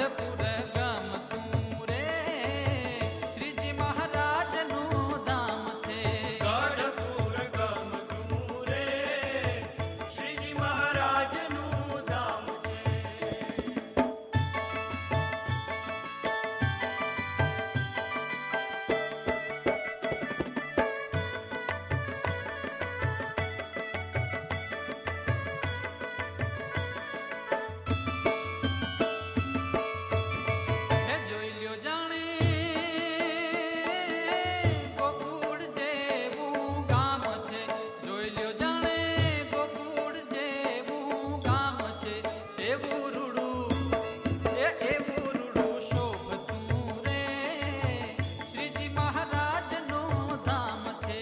ગઢપુર ગમતું રે શ્રીજી મહારાજનું ધામ છે. ગઢપુર ગમતું રે શ્રીજી મહારાજનું ધામ છે. હે જોઈ લ્યો જાણે ગોકુળ જેવું ગામ છે. જોઈ લ્યો જાણે ગોકુળ જેવું ગામ છે. એવું રૂડું એવું રૂડું શોભતું રે શ્રીજી મહારાજનું ધામ છે.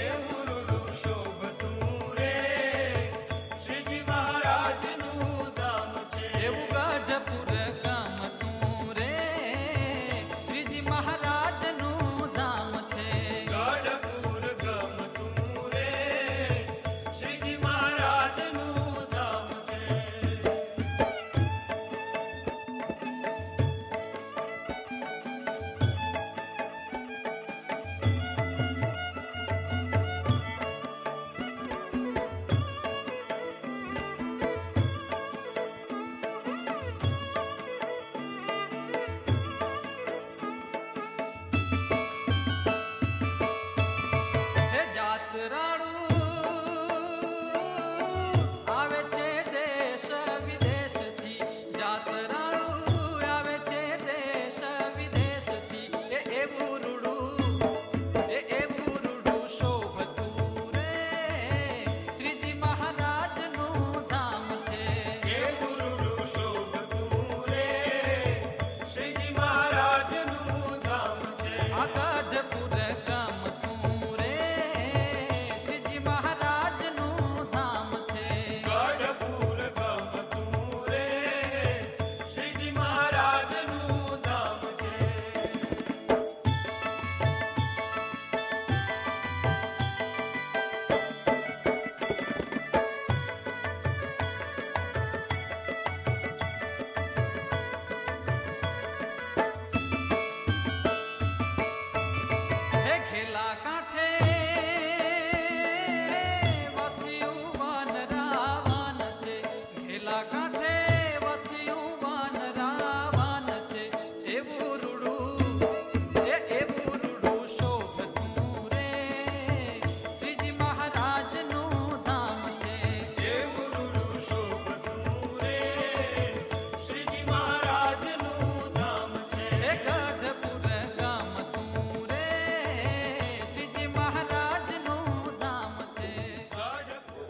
એવું રૂડું શોભતું રે શ્રીજી મહારાજનું ધામ છે. એવું ગઢપુર ગમતું રે શ્રીજી મહારાજનું ધામ છે. ગઢપુર ગમતું રે શ્રીજી મહારાજનું ધામ છે. હે જાતરાળું આવે છે દેશ વિદેશથી. જાતરાળું આવે છે દેશ વિદેશથી. એવું રૂડું શોભતું રે શ્રીજી મહારાજનું ધામ છે. એવું રૂડું શોભતું રે શ્રીજી મહારાજનું ધામ છે. આ ગઢપુર ગમતું રે શ્રીજી મહારાજનું ધામ છે. ગઢપુર ગમતું રે શ્રીજી મહારાજનું ધામ છે. હે ઘેલા કાંઠે વસ્યું વન રાવણ છે. ઘેલા કાંઠે વસ્યું વન રાવણ છે. એવું રૂડું શોભતું રે શ્રીજી મહારાજનું ધામ છે. એવું રૂડું શોભતું રે શ્રીજી મહારાજનું ધામ છે. હે ગઢપુર ગમતું રે શ્રીજી મહારાજનું ધામ છે. ગઢપુર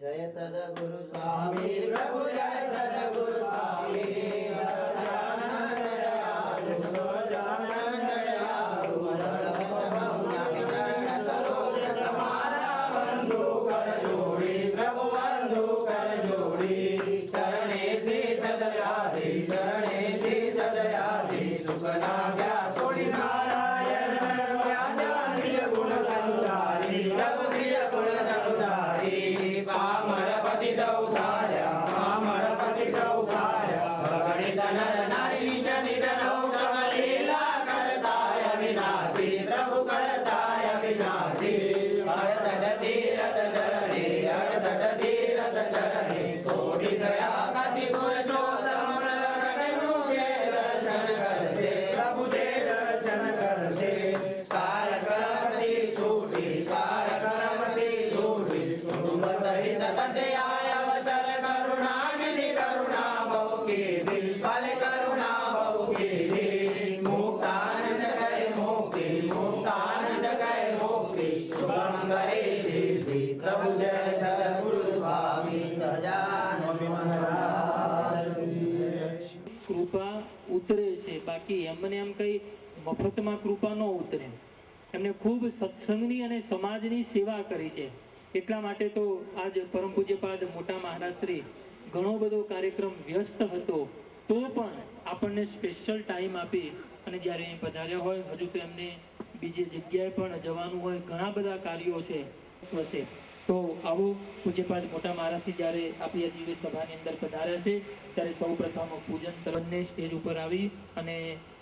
जय सद्गुरु स्वामी प्रभु जय सद्गुरु स्वामी सदानंद दयालु सदानंद दयालु चरण सरोज तुम्हारा बंधु कर जोड़ी प्रभु बंधु कर जोड़ी चरणे से सदयादि सुख ना क्या तोड़ी नारायण व्याजानिय गुण अनुसारी प्रभु दिय गुण अनुसारी कामरपति दौधार्य गणित नर नारी निज निज नौतम लीला करताय विनाशी प्रभु करताय विनाशी 68 तीरथ चरणे कोटि दया काशी पुरुषोत्तम प्रकट मुझे दर्शन करसे प्रभु जे दर्शन करसे कारकपति छूटी कुटुंब सहित तसे आय अवसर करुणा निधि करुणा बहु की दिल फल करुणा बहु की दिल मुक्तानंद कहे मुक्ति शुभम करे सिद्धि प्रभु जय सद्गुरु स्वामी સહજાનંદ મહારાજ. કૃપા ઉતરે છે, બાકી એમને એમ કઈ મફતમાં કૃપા ન ઉતરે. એમને ખૂબ સત્સંગની અને સમાજની સેવા કરી છે. એટલા માટે તો આજ પરમ પૂજ્યપાદ મોટા મહારાજશ્રી ઘણો બધો કાર્યક્રમ વ્યસ્ત હતો તો પણ આપણને સ્પેશિયલ ટાઈમ આપી અને જ્યારે અહીં પધાર્યા હોય, હજુ તો એમને બીજી જગ્યાએ પણ જવાનું હોય, ઘણા બધા કાર્યો છે વસે. તો આવો પૂજ્યપાદ મોટા મહારાજથી જ્યારે આપણી આ દિવ્ય સભાની અંદર પધાર્યા છે ત્યારે સૌ પ્રથમ પૂજન કરીને સ્ટેજ ઉપર આવી અને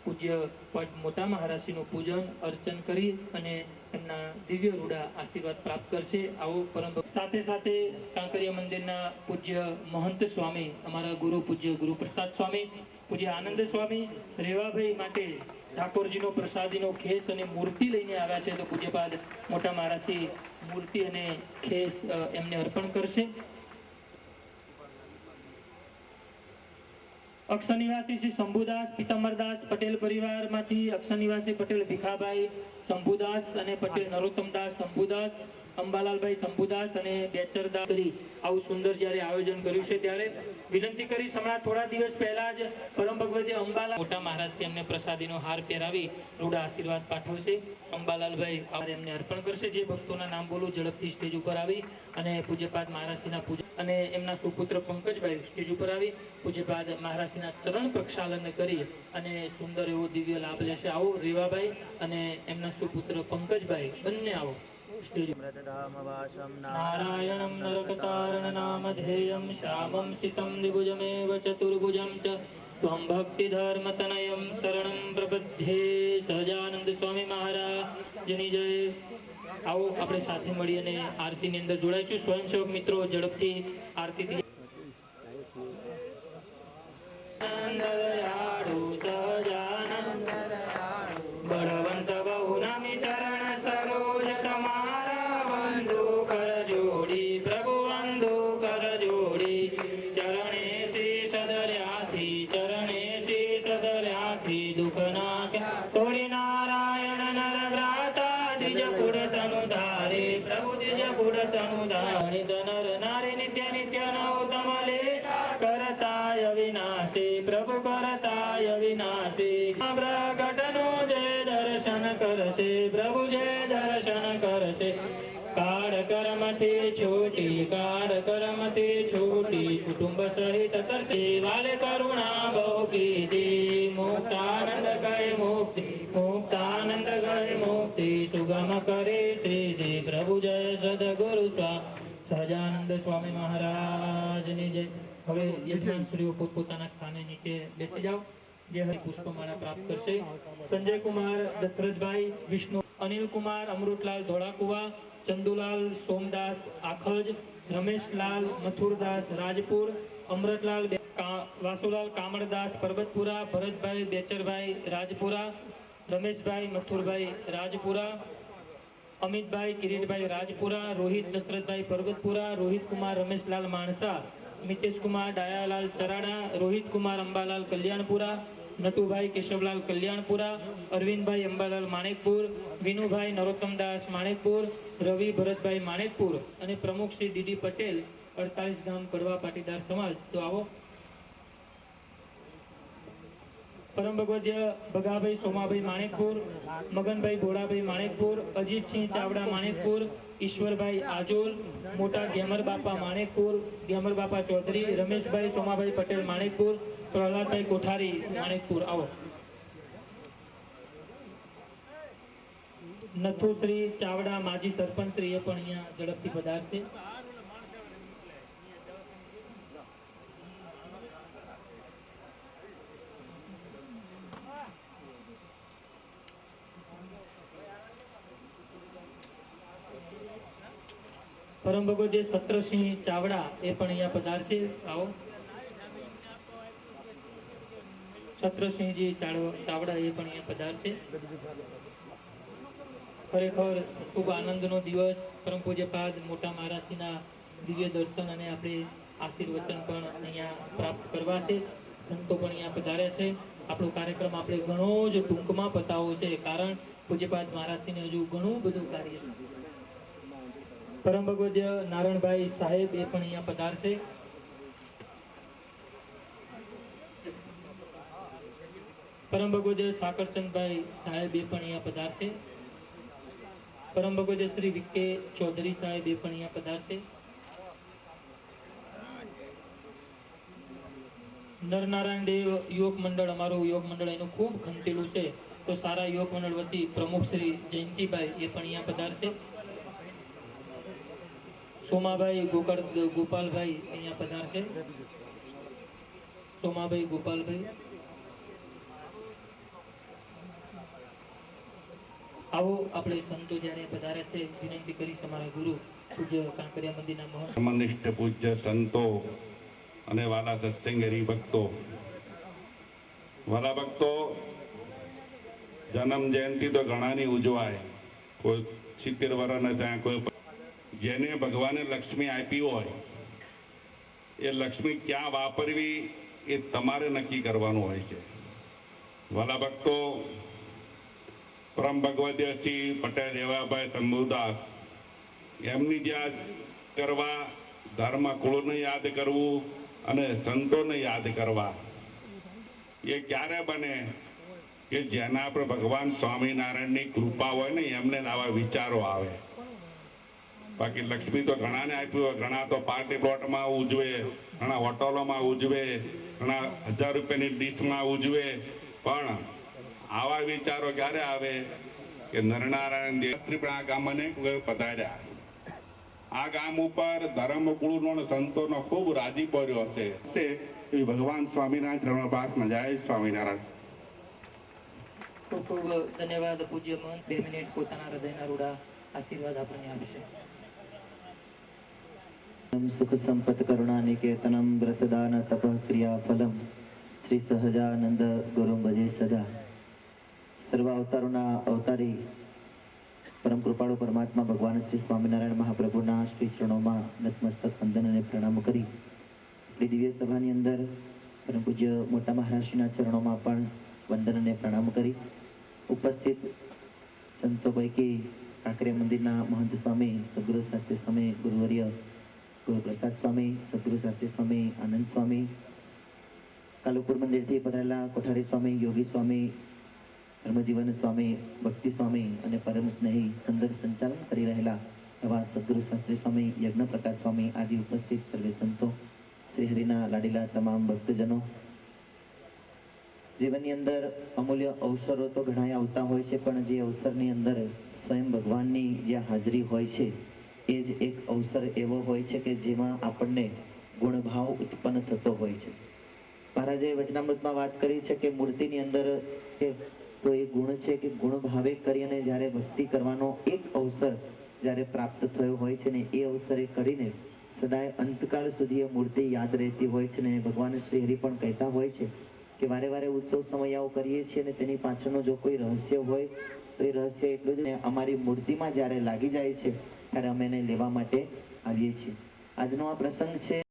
પૂજ્ય પદ મોટા મહારાજશ્રીનું પૂજન અર્ચન કરી અને એમના દિવ્ય રૂડા આશીર્વાદ પ્રાપ્ત કરશે. આવો પરમ સાથે સાથે કાંકરિયા મંદિરના પૂજ્ય મહંત સ્વામી, અમારા ગુરુ પૂજ્ય ગુરુપ્રસાદ સ્વામી, પૂજ્ય આનંદ સ્વામી રેવાભાઈ માટે ઠાકોરજીનો પ્રસાદીનો ખેસ અને મૂર્તિ લઈને આવ્યા છે. તો પૂજ્યપાદ મોટા મહારાજથી મૂર્તિ અને ખેસ એમને અર્પણ કરશે. અક્ષર નિવાસી શ્રી શંભુદાસ પિતાંબરદાસ પટેલ પરિવારમાંથી અક્ષર નિવાસી પટેલ ભીખાભાઈ શંભુદાસ અને પટેલ નરોત્તમદાસ શંભુદાસ, અંબાલાલભાઈ શંભુદાસ અને બેચરદાસ કરી આવું સુંદર જ્યારે આયોજન કર્યું છે ત્યારે વિનંતી કરી હમણાં થોડા દિવસ પહેલા જ પરમ ભગવતી અંબાલાલ મોટા મહારાજથી એમને પ્રસાદીનો હાર પહેરાવી રૂડા આશીર્વાદ પાઠવશે. અંબાલાલભાઈ એમને અર્પણ કરશે. જે ભક્તોના નામ બોલું ઝડપથી સ્ટેજ ઉપર આવી અને પૂજ્યપાદ મહારાજના પૂજન અને એમના સુપુત્ર પંકજભાઈ સ્ટેજ ઉપર આવી પૂજ્યપાદ મહારાજના ચરણ પ્રક્ષાલન કરી અને સુંદર એવો દિવ્ય લાભ લેશે. આવો રેવાભાઈ અને એમના સુપુત્ર પંકજભાઈ બંને આવો. નારાયણં નરકતારણ નામધેયં શ્યામં સિतं દ્વિભુજમેવ ચતુર્ભુજં ચ ત્વં ભક્તિધર્મતનયં શરણં પ્રપદ્યે. સહજાનંદ સ્વામી મહારાજની જય. આવો આપણે સાથે મળી અને આરતીની અંદર જોડાઈશું. સ્વયંસેવક મિત્રો ઝડપથી આરતીથી બળવંત બહુ નામી ચરણ સરોજ તમારા બંધુ કર જોડી પ્રભુ બંધુ કર જોડી ચરણે શ્રી સદર્યાથી ચરણે શ્રી સદર્યાથી દુઃખ ના તોડી નારાયણ નર વ્રાતા દિજ કુળ તનુ ધારે પ્રભુ દિજ કુળ તનુ ધારી નર નારી નિત્ય નિત્ય નૌતમ લે કરતાય વિનાશી પ્રભુ કરતાય વિનાશી પ્રગટનો જે દર્શન કરશે પ્રભુ જે દર્શન કરશે. કાળ કર્મથી છૂટી કાળ કર્મથી છૂટી કુટુંબ સહિત તરસે વાલે કરુણા બહુ કીધી મુક્તાનંદ ગય મુક્તિ મુક્તાનંદ ગય મુક્તિ સુગમ કરે શ્રીજી પ્રભુ જય સદગુરુ સહજાનંદ સ્વામી મહારાજની જય. હવે યજમાનશ્રીઓ પોતપોતાના સ્થાને નીચે બેસી જાઓ. જે હરિ પુષ્પમાળા પ્રાપ્ત કરશે. સંજય કુમાર દશરથભાઈ વિષ્ણુ, અનિલ કુમાર અમૃતલાલ ધોળાકુવા, ચંદુલાલ સોમદાસ આખજ, રમેશલાલ મથુરદાસ રાજપુર, અમૃતલાલ વાસુલાલ કામળદાસ પરબતપુરા, ભરતભાઈ બેચરભાઈ રાજપુરા, રમેશભાઈ મથુરભાઈ રાજપુરા, અમિતભાઈ કિરીટભાઈ રાજપુરા, રોહિત દશરથભાઈ પરબતપુરા, રોહિત કુમાર રમેશલાલ માણસા, મિતેશ કુમાર ડાયાલાલ ચરાડા, રોહિત કુમાર અંબાલાલ કલ્યાણપુરા, નટુભાઈ કેશવલાલ કલ્યાણપુરા, અરવિંદભાઈ અંબાલાલ માણેકપુર, વિનુભાઈ નરોત્તમદાસ માણેકપુર, રવિ ભરતભાઈ માણેકપુર અને પ્રમુખ શ્રી ડીડી પટેલ 48 ગામ કડવા પાટીદાર સમાજ. તો આવો. પરમ ભગવદ્ય ભગાભાઈ સોમાભાઈ માણેકપુર, મગનભાઈ ભોળાભાઈ માણેકપુર, અજીતસિંહ ચાવડા માણેકપુર, ઈશ્વરભાઈ આજોલ, મોટા ગેમર બાપા માણેકપુર, ગેમર બાપા ચૌધરી, રમેશભાઈ સોમાભાઈ પટેલ માણેકપુર, પ્રહલાદભાઈ કોઠારી માણેકપુર. આવો. નથુશ્રી ચાવડા માજી સરપંચ શ્રી એ પણ અહીંયા ઝડપથી પધારશે. પરમ ભગવદ્ય સત્રસિંહ ચાવડા એ પણ અહીંયા પધારશે. આવો. સત્રસિંહજી ચાવડા એ પણ અહીંયા પધારશે. ખરેખર ખૂબ આનંદનો દિવસ. પરમ પૂજ્યપાદ મોટા મહારાજના દિવ્ય દર્શન અને આપણે આશીર્વચન પણ અહીંયા પ્રાપ્ત કરવા છે. સંતો પણ અહીંયા પધાર્યા છે. આપણો કાર્યક્રમ આપણે ઘણો જ ટૂંકમાં પતાવવો છે, કારણ પૂજ્યપાદ મહારાજને હજુ ઘણું બધું કાર્ય છે. પરમ ભગવદ્ય નારાયણભાઈ સાહેબ એ પણ અહીંયા પધારશે. પરમ ભગવદ્ય સાકરચંદભાઈ સાહેબ એ પણ અહીંયા પધારશે. પરમ ભગવદ્ય શ્રી વિકે ચૌધરી સાહેબ એ પણ અહીંયા પધારશે. નરનારાયણ દેવ યુવક મંડળ, અમારું યુવક મંડળ એનું ખૂબ ખંતેલું છે, તો સારા યુવક મંડળ વતી પ્રમુખ શ્રી જયંતિભાઈ એ પણ અહીંયા પધારશે. સોમાભાઈ ગોપાલભાઈ અહીંયા પધારશે. સોમાભાઈ ગોપાલભાઈ, આવો આપણે સંતો જ્યારે પધારે છે વિનંતી કરીશ અમારા ગુરુ પૂજ્ય કાંકરિયા મંદિરના મહંત ધર્મનિષ્ઠ પૂજ્ય સંતો અને વાલા સત્સંગ હરિભક્તો, વાલા ભક્તો, જન્મ જયંતિ તો ઘણાની ઉજવાય, કોઈ 70 વર્ષના ત્યાં, કોઈ જેને ભગવાને લક્ષ્મી આપી હોય એ લક્ષ્મી ક્યાં વાપરવી એ તમારે નક્કી કરવાનું હોય છે. વાલા ભક્તો, પરમ ભગવદ્ય શ્રી પટેલ એવાભાઈ શંભુદાસ એમની યાદ કરવા, ધર્મ કુળને યાદ કરવું અને સંતોને યાદ કરવા, એ ક્યારે બને કે જેના પર ભગવાન સ્વામિનારાયણની કૃપા હોય ને એમને આવા વિચારો આવે. બાકી લક્ષ્મી તો ઘણાને આપ્યું હોય, ઘણા તો પાર્ટી પ્લોટમાં ઉજવે, ઘણા હોટલોમાં ઉજવે, ઘણા 1000 રૂપિયાની ડીશમાં ઉજવે, પણ આવા વિચારો ક્યારે આવે કે નરનારાયણ દેવશ્રી પણ આ ગામને પધાર્યા. આ ગામ ઉપર ધર્મકુળનો અને સંતોનો ખૂબ રાજીપો રહ્યો છે. એ ભગવાન સ્વામિનારાયણ ચરણોપાસમાં જય સ્વામિનારાયણ. ખૂબ ખૂબ ધન્યવાદ પૂજ્ય મહંત. 2 મિનિટ પોતાના હૃદયના રૂડા આશીર્વાદ આપણને આપશે. સુખ સંપત કરુણા નિકેતનમ વ્રતદાન તપ ક્રિયા ફલમ શ્રી સહજાનંદ ગુરુ ભજે સદા. સર્વ અવતારોના અવતારી પરમ કૃપાળુ પરમાત્મા ભગવાન શ્રી સ્વામિનારાયણ મહાપ્રભુના શ્રી ચરણોમાં નતમસ્તક વંદન અને પ્રણામ કરી આપણી દિવ્ય સભાની અંદર પરમ પૂજ્ય મોટા મહારાજના ચરણોમાં પણ વંદન અને પ્રણામ કરી ઉપસ્થિત સંતો પૈકી કાંકરિયા મંદિરના મહંત સ્વામી સદગુરુ શાસ્ત્રી સ્વામી, ગુરુવર્ય ગુરુપ્રસાદ સ્વામી, સદગુરુ શાસ્ત્રી સ્વામી, આનંદ સ્વામી, કાલુપુર મંદિરથી પધારેલા કોઠારી સ્વામી, યોગી સ્વામી, ધર્મજીવન સ્વામી, ભક્તિ સ્વામી અને પરમ સ્નેહી સુંદર સંચાલન કરી રહેલા એવા સદગુરુ શાસ્ત્રી સ્વામી, યજ્ઞ પ્રકાશ સ્વામી આદિ ઉપસ્થિત સર્વે સંતો, શ્રી હરિના લાડીલા તમામ ભક્તજનો. જીવનની અંદર અમૂલ્ય અવસરો તો ઘણા આવતા હોય છે, પણ જે અવસરની અંદર સ્વયં ભગવાનની જ્યાં હાજરી હોય છે એ જ એક અવસર એવો હોય છે કે જેમાં આપણને ગુણભાવ ઉત્પન્ન થતો હોય છે. મહારાજે વચનામૃતમાં વાત કરી છે કે મૂર્તિની અંદર તો એ ગુણ છે કે ગુણ ભાવે કરી અને જ્યારે ભક્તિ કરવાનો એક અવસર જ્યારે પ્રાપ્ત થયો હોય છે ને એ અવસરે કરીને સદાય અંતકાળ સુધી એ મૂર્તિ યાદ રહેતી હોય છે. ને ભગવાન શ્રી હરિ પણ કહેતા હોય છે કે વારે વારે ઉત્સવ સમયાઓ કરીએ છીએ અને તેની પાછળનું જો કોઈ રહસ્ય હોય તો એ રહસ્ય એટલું જ અમારી મૂર્તિમાં જ્યારે લાગી જાય છે ત્યારે અમે એને લેવા માટે આવીએ છીએ. આજનો આ પ્રસંગ છે